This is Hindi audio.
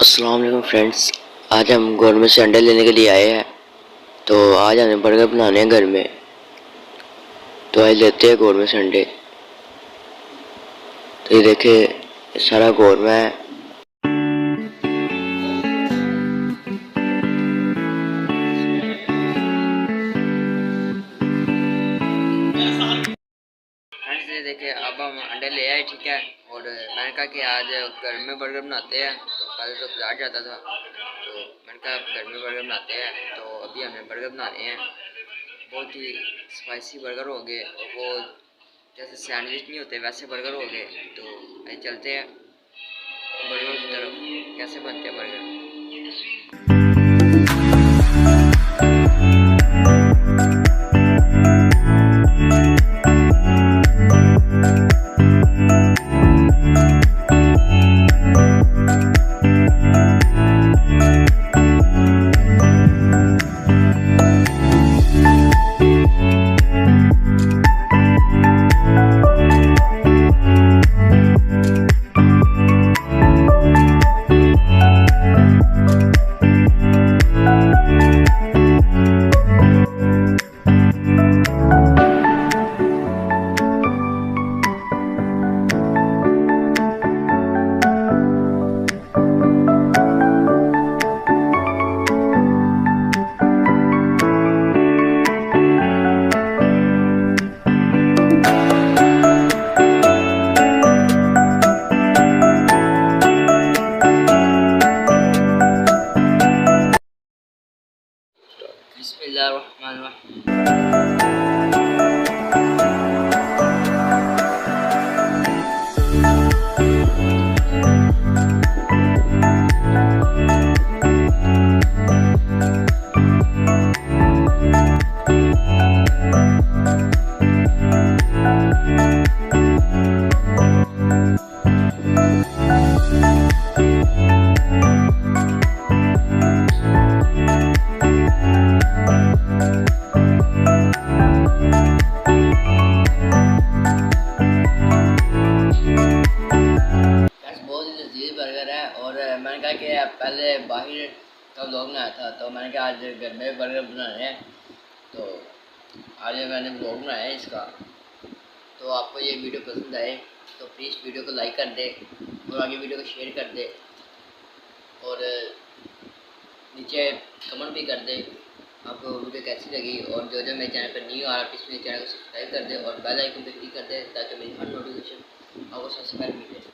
अस्सलाम वालेकुम फ्रेंड्स। आज हम गवर्नमेंट से अंडे लेने के लिए आए हैं। तो आज हमें बर्गर बनाने हैं घर में। तो आज लेते हैं गवर्नमेंट से अंडे। तो ये देखिए सारा गौरमा है। फ्रेंड्स ये देखिए अब हम अंडे ले आए, ठीक है। और मैंने कहा कि आज घर में बर्गर बनाते हैं। तो पहले तो बाजार जाता था, तो मैंने कहा घर में बर्गर बनाते हैं। तो अभी हमें बर्गर बनाने हैं। बहुत ही स्पाइसी बर्गर हो गए, वो जैसे सैंडविच नहीं होते वैसे बर्गर हो गए। तो आइए चलते हैं बर्गर की तरफ, कैसे बनते हैं बर्गर। बिस्मिल्लाहिर्रहमानिर्रहीम। बहुत ही लजीज बर्गर है। और मैंने कहा कि पहले बाहर का व्लॉग बनाया था, तो मैंने कहा आज घर में बर्गर बनाने हैं। तो आज मैंने व्लॉग बनाया है इसका। तो आपको ये वीडियो पसंद आए तो प्लीज़ वीडियो को लाइक कर दे और आगे वीडियो को शेयर कर दे और नीचे कमेंट भी कर दे आपको वीडियो कैसी लगी। और जो जो मेरे चैनल पर न्यू आ रहा है प्लीज़ मेरे चैनल को सब्सक्राइब कर दे और बेल आइकन पर क्लिक कर दे ताकि मेरी हर नोटिफिकेशन आपको सबसे पहले मिले।